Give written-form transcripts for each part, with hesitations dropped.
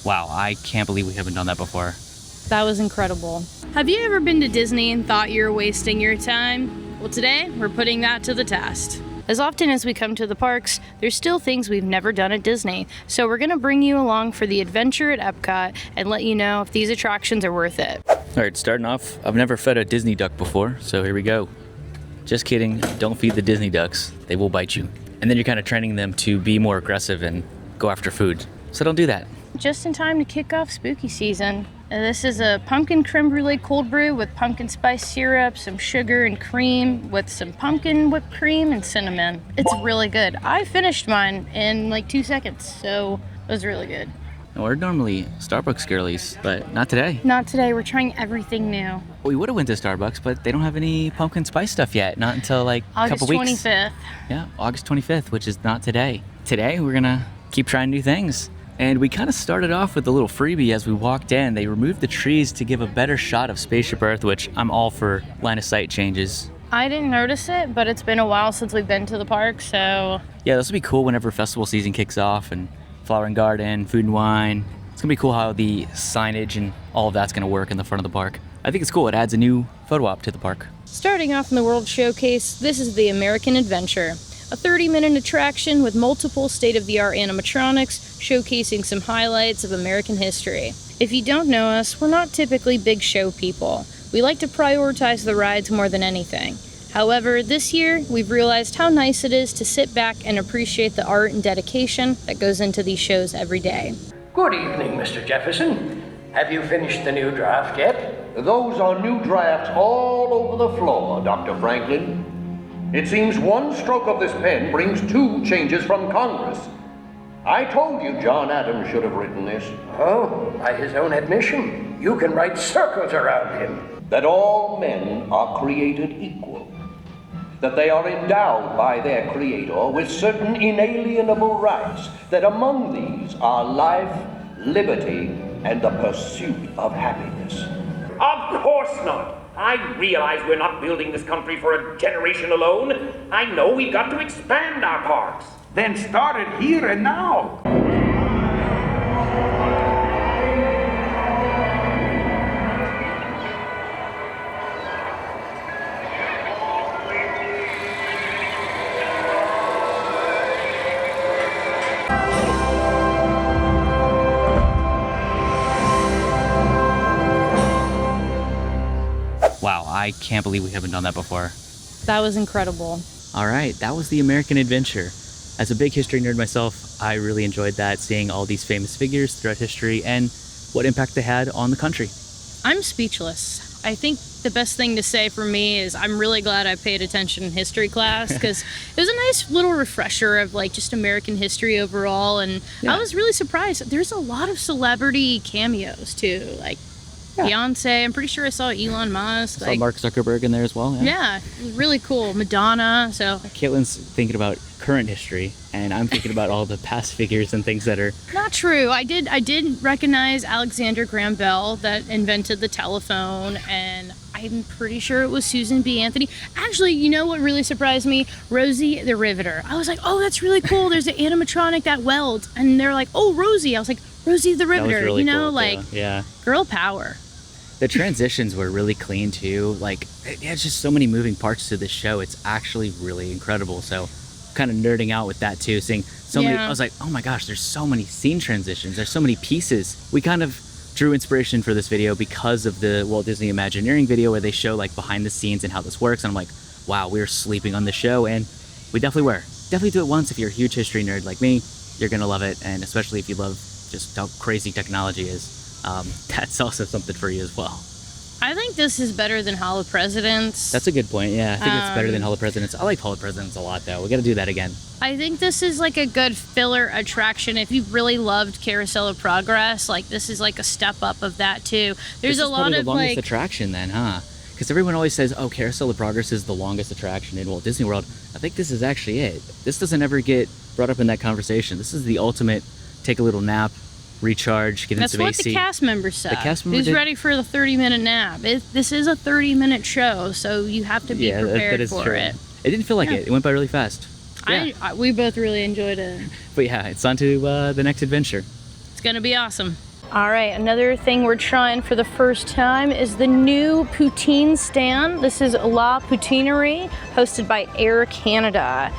Wow, I can't believe we haven't done that before. That was incredible. Have you ever been to Disney and thought you were wasting your time? Well, today we're putting that to the test. As often as we come to the parks, there's still things we've never done at Disney. So we're gonna bring you along for the adventure at Epcot and let you know if these attractions are worth it. All right, starting off, I've never fed a Disney duck before, so here we go. Just kidding, don't feed the Disney ducks. They will bite you. And then you're kind of training them to be more aggressive and go after food. So don't do that. Just in time to kick off spooky season. This is a pumpkin creme brulee cold brew with pumpkin spice syrup, some sugar and cream with some pumpkin whipped cream and cinnamon. It's really good. I finished mine in like 2 seconds, so it was really good. We're normally Starbucks girlies, but not today. Not today, we're trying everything new. We would have went to Starbucks, but they don't have any pumpkin spice stuff yet. Not until like a couple weeks. August 25th. Yeah, August 25th, which is not today. Today, we're gonna keep trying new things. And we kind of started off with a little freebie as we walked in. They removed the trees to give a better shot of Spaceship Earth, which I'm all for line of sight changes. I didn't notice it, but it's been a while since we've been to the park, so... Yeah, this will be cool whenever festival season kicks off, and Flower and Garden, Food and Wine. It's gonna be cool how the signage and all of that's gonna work in the front of the park. I think it's cool. It adds a new photo op to the park. Starting off in the World Showcase, this is the American Adventure. A 30-minute attraction with multiple state-of-the-art animatronics showcasing some highlights of American history. If you don't know us, we're not typically big show people. We like to prioritize the rides more than anything. However, this year, we've realized how nice it is to sit back and appreciate the art and dedication that goes into these shows every day. Good evening, Mr. Jefferson. Have you finished the new draft yet? Those are new drafts all over the floor, Dr. Franklin. It seems one stroke of this pen brings 2 changes from Congress. I told you John Adams should have written this. Oh, by his own admission, you can write circles around him. That all men are created equal. That they are endowed by their Creator with certain inalienable rights. That among these are life, liberty, and the pursuit of happiness. Of course not. I realize we're not building this country for a generation alone. I know we've got to expand our parks. Then start it here and now. Wow, I can't believe we haven't done that before. That was incredible. All right, that was the American Adventure. As a big history nerd myself, I really enjoyed that, seeing all these famous figures throughout history and what impact they had on the country. I'm speechless. I think the best thing to say for me is I'm really glad I paid attention in history class, because it was a nice little refresher of like just American history overall, and Yeah. I was really surprised. There's a lot of celebrity cameos too, like Beyonce. I'm pretty sure I saw Elon Musk. I saw Mark Zuckerberg in there as well. Yeah, it was really cool. Madonna. So Kaitlyn's thinking about current history, and I'm thinking about all the past figures and things that are... not true. I did recognize Alexander Graham Bell, that invented the telephone, and I'm pretty sure it was Susan B. Anthony. Actually, you know what really surprised me? Rosie the Riveter. I was like, oh, that's really cool. There's an animatronic that welds, and they're like, oh, Rosie. I was like, Rosie the Riveter. That was really you know, cool, like, yeah. girl power. The transitions were really clean too. Like, there's just so many moving parts to this show. It's actually really incredible. So kind of nerding out with that too, seeing so many. I was like, oh my gosh, there's so many scene transitions. There's so many pieces. We kind of drew inspiration for this video because of the Walt Disney Imagineering video where they show like behind the scenes and how this works. And I'm like, wow, we were sleeping on the show, and we definitely were. Definitely do it once if you're a huge history nerd like me. You're gonna love it, and especially if you love just how crazy technology is. That's also something for you as well. I think this is better than Hall of Presidents. That's a good point. Yeah, I think it's better than Hall of Presidents. I like Hall of Presidents a lot, though. We got to do that again. I think this is like a good filler attraction. If you really loved Carousel of Progress, like this is like a step up of that too. There's a lot of the longest like attraction then, huh? Because everyone always says, oh, Carousel of Progress is the longest attraction in Walt Disney World. I think this is actually it. This doesn't ever get brought up in that conversation. This is the ultimate take a little nap, recharge, get in some AC. That's what the cast members said. The cast members Who's ready for the 30-minute nap? This is a 30-minute show, so you have to be prepared that is for true. it. It didn't feel like it. It went by really fast. We both really enjoyed it. But yeah, it's on to the next adventure. It's gonna be awesome. All right, another thing we're trying for the first time is the new poutine stand. This is La Poutinerie, hosted by Air Canada.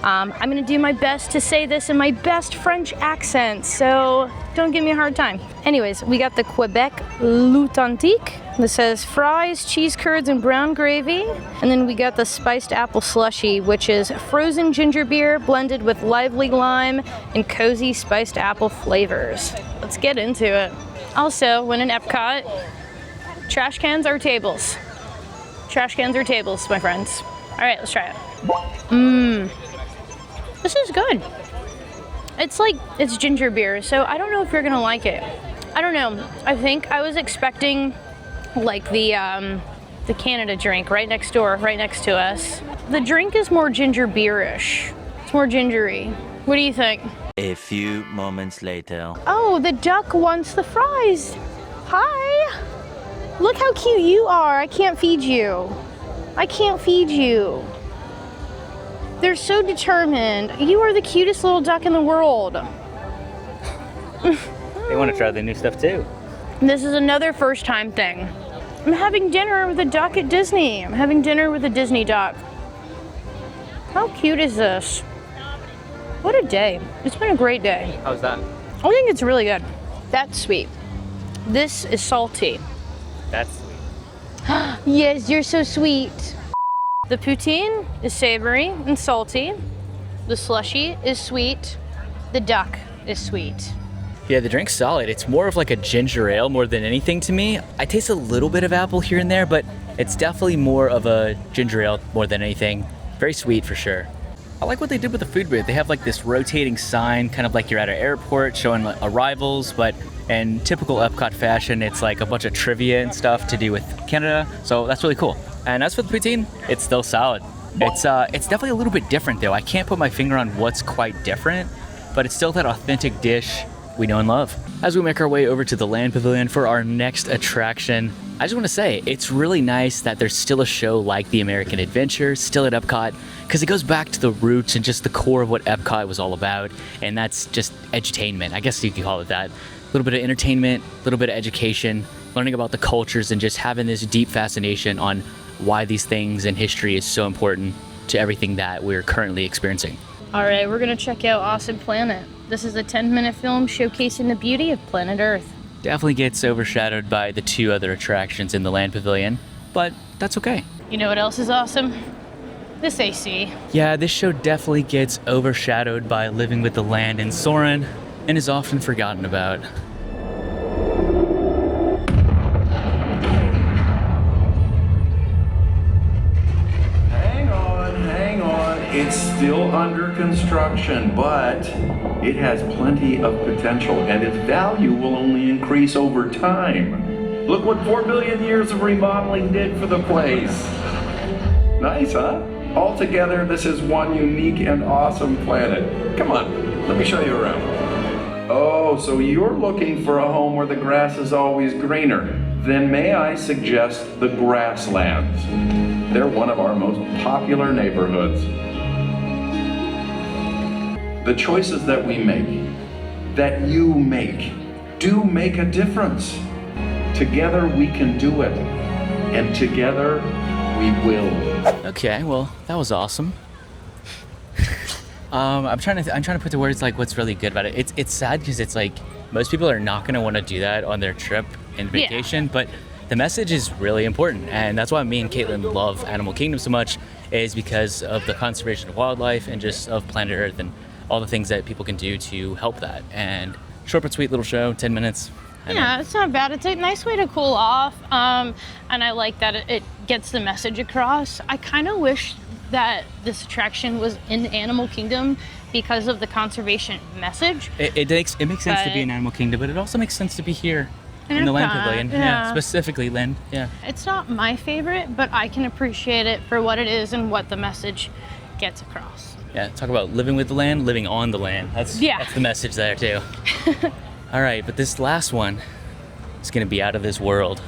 I'm gonna do my best to say this in my best French accent, so don't give me a hard time. Anyways, we got the Quebec L'Authentique. This says fries, cheese curds, and brown gravy. And then we got the spiced apple slushy, which is frozen ginger beer blended with lively lime and cozy spiced apple flavors. Let's get into it. Also, when in Epcot, trash cans are tables. Trash cans are tables, my friends. All right, let's try it. This is good. It's ginger beer, so I don't know if you're gonna like it. I don't know. I think I was expecting like the Canada drink right next door, right next to us. The drink is more ginger beerish. It's more gingery. What do you think? A few moments later. Oh, the duck wants the fries. Hi. Look how cute you are. I can't feed you. I can't feed you. They're so determined. You are the cutest little duck in the world. They want to try the new stuff too. This is another first time thing. I'm having dinner with a duck at Disney. I'm having dinner with a Disney duck. How cute is this? What a day. It's been a great day. How's that? I think it's really good. That's sweet. This is salty. That's sweet. Yes, you're so sweet. The poutine is savory and salty. The slushy is sweet. The duck is sweet. Yeah, the drink's solid. It's more of like a ginger ale more than anything to me. I taste a little bit of apple here and there, but it's definitely more of a ginger ale more than anything. Very sweet for sure. I like what they did with the food booth. They have like this rotating sign, kind of like you're at an airport showing arrivals, but in typical Epcot fashion, it's like a bunch of trivia and stuff to do with Canada. So that's really cool. And as for the poutine, it's still solid. It's definitely a little bit different though. I can't put my finger on what's quite different, but it's still that authentic dish we know and love. As we make our way over to the Land Pavilion for our next attraction, I just want to say it's really nice that there's still a show like the American Adventure still at Epcot, because it goes back to the roots and just the core of what Epcot was all about, and that's just edutainment. I guess you could call it that. A little bit of entertainment, a little bit of education, learning about the cultures, and just having this deep fascination on why these things and history is so important to everything that we're currently experiencing. All right, we're gonna check out Awesome Planet. This is a 10-minute film showcasing the beauty of planet Earth. Definitely gets overshadowed by the two other attractions in the Land Pavilion, but that's okay. You know what else is awesome? This AC. Yeah, this show definitely gets overshadowed by Living with the Land and Soarin', and is often forgotten about. Hang on. It's still under construction, but it has plenty of potential, and its value will only increase over time. Look what 4 billion years of remodeling did for the place. Nice, huh? Altogether, this is one unique and awesome planet. Come on, let me show you around. Oh, so you're looking for a home where the grass is always greener. Then may I suggest the Grasslands. They're one of our most popular neighborhoods. The choices that we make, that you make, do make a difference. Together we can do it, and together we will. Okay, well, that was awesome. I'm trying to put to words like what's really good about it. It's sad because it's like most people are not going to want to do that on their trip and vacation, but the message is really important, and that's why me and Kaitlyn love Animal Kingdom so much, is because of the conservation of wildlife and just of planet Earth and all the things that people can do to help that. And short but sweet little show, 10 minutes. Yeah, it's not bad. It's a nice way to cool off, and I like that it gets the message across. I kind of wish that this attraction was in Animal Kingdom because of the conservation message. It makes sense to be in Animal Kingdom, but it also makes sense to be here in the Land Pavilion. Yeah, specifically Land. Yeah. It's not my favorite, but I can appreciate it for what it is and what the message gets across. Yeah, talk about living with the land, living on the land. That's the message there too. All right, but this last one is gonna be out of this world.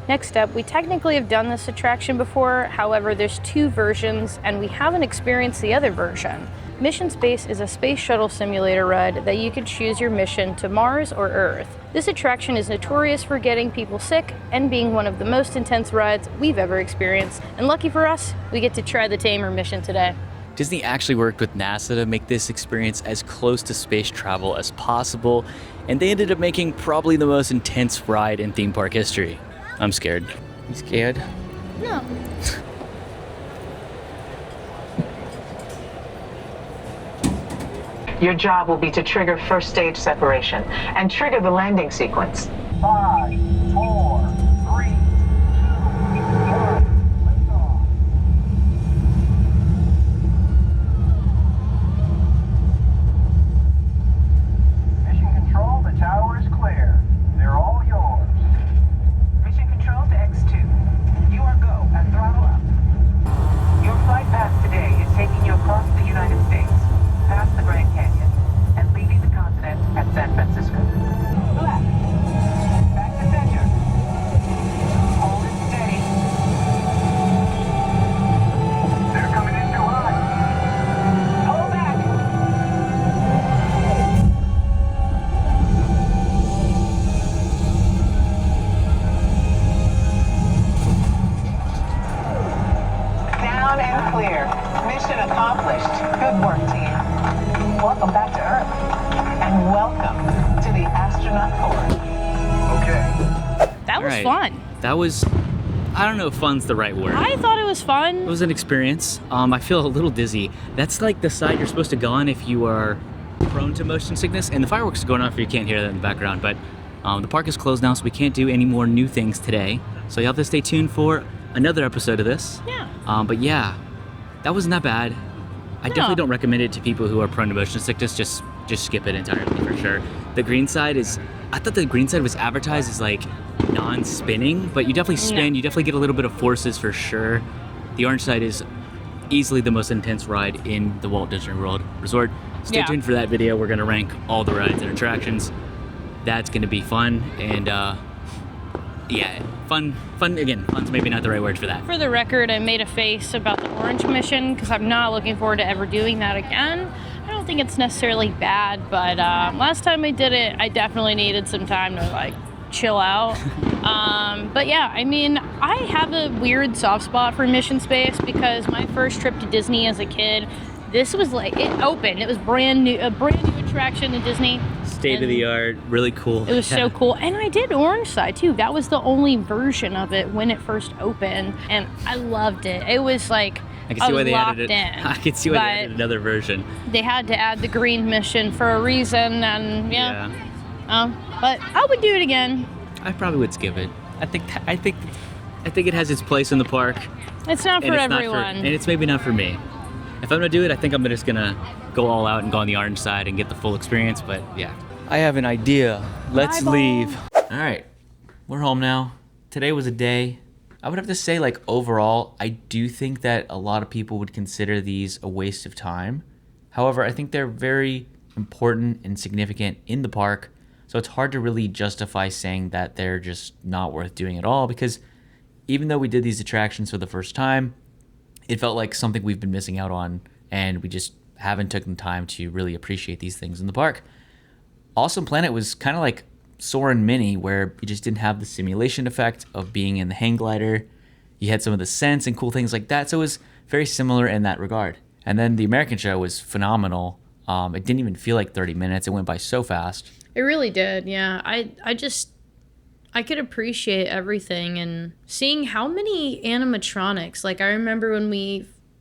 Next up, we technically have done this attraction before, however, there's two versions and we haven't experienced the other version. Mission Space is a space shuttle simulator ride that you can choose your mission to Mars or Earth. This attraction is notorious for getting people sick and being one of the most intense rides we've ever experienced. And lucky for us, we get to try the Tamer mission today. Disney actually worked with NASA to make this experience as close to space travel as possible, and they ended up making probably the most intense ride in theme park history. I'm scared. You scared? No. Your job will be to trigger first stage separation and trigger the landing sequence. 5, 4, 3, 2, 1, lift off. Mission Control, the tower is clear. They're all yours. Mission control to X2. You are go and throttle up. Your flight path today is taking you across the United States, past the Grand Canyon, and leaving the continent at San Francisco. Left. Back to center. Hold it steady. They're coming in too high. Hold back. Down and clear. Mission accomplished. Good work, team. Welcome back to Earth. And welcome to the astronaut corps. Okay. That was All right. fun. That was, I don't know if fun's the right word. I thought it was It fun. was an experience. I feel a little dizzy. That's like the side you're supposed to go on if you are prone to motion sickness. And the fireworks are going off if you can't hear that in the background. But the park is closed now, so we can't do any more new things today. So you'll have to stay tuned for another episode of this. Yeah. But yeah, that wasn't that bad. I definitely don't recommend it to people who are prone to motion sickness. Just skip it entirely for sure. The green side is, I thought the green side was advertised as like non-spinning, but you definitely spin. No. You definitely get a little bit of forces for sure. The orange side is easily the most intense ride in the Walt Disney World Resort. Stay Yeah. tuned for that video. We're gonna rank all the rides and attractions. That's gonna be fun, and yeah, fun again. Fun's maybe not the right word for that. For the record, I made a face about the orange mission because I'm not looking forward to ever doing that again. I don't think it's necessarily bad, but last time I did it, I definitely needed some time to like chill out. But yeah, I mean, I have a weird soft spot for Mission Space because my first trip to Disney as a kid, this was like, it opened. It was a brand new attraction to Disney. State of the art, really cool. It was so cool. And I did Orange Side too. That was the only version of it when it first opened. And I loved it. It was like, I can see why they locked added it. in. I can see why they But added another version. they had to add the green mission for a reason, and yeah. But I would do it again. I probably would skip it. I think it has its place in the park. It's not for and it's everyone. and it's maybe not for me. If I'm gonna do it, I think I'm just gonna go all out and go on the orange side and get the full experience. But yeah, I have an idea. Let's leave. All right, we're home now. Today was a day. I would have to say, like, overall, I do think that a lot of people would consider these a waste of time. However, I think they're very important and significant in the park. So it's hard to really justify saying that they're just not worth doing at all, because even though we did these attractions for the first time, it felt like something we've been missing out on, and we just haven't taken time to really appreciate these things in the park. Awesome Planet was kind of like Soarin' Mini, where you just didn't have the simulation effect of being in the hang glider. You had some of the scents and cool things like that, so it was very similar in that regard. And then the American show was phenomenal. It didn't even feel like 30 minutes. It went by so fast. It really did, yeah. I could appreciate everything and seeing how many animatronics. Like, I remember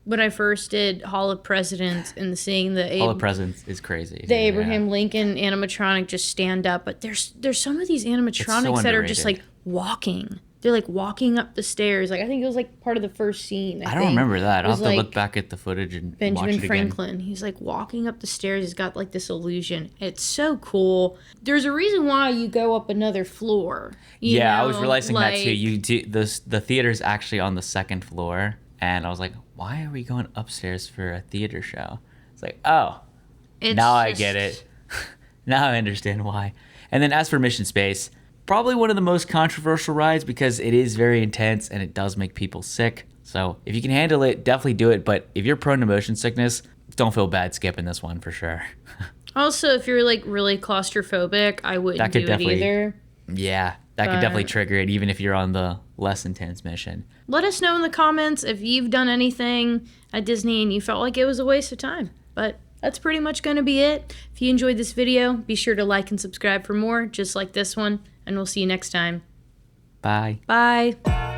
when I first did Hall of Presidents and seeing All the Presents is crazy. the Abraham Lincoln animatronic just stand up, but there's some of these animatronics that are just like walking. They're like walking up the stairs. Like, I think it was like part of the first scene. I don't remember that. I'll have to like look back at the footage and watch Benjamin it again. Franklin. He's like walking up the stairs. He's got like this illusion. It's so cool. There's a reason why you go up another floor. You Yeah, I know? was realizing that too. Like, The theater's actually on the second floor, and I was like, why are we going upstairs for a theater show? It's like, oh, it's now I just- get it. Now I understand why. And then as for Mission Space, probably one of the most controversial rides because it is very intense and it does make people sick. So if you can handle it, definitely do it. But if you're prone to motion sickness, don't feel bad skipping this one for sure. Also, if you're like really claustrophobic, I wouldn't do it either. Yeah, that could definitely trigger it, even if you're on the less intense mission. Let us know in the comments if you've done anything at Disney and you felt like it was a waste of time. But that's pretty much going to be it. If you enjoyed this video, be sure to like and subscribe for more, just like this one, and we'll see you next time. Bye. Bye.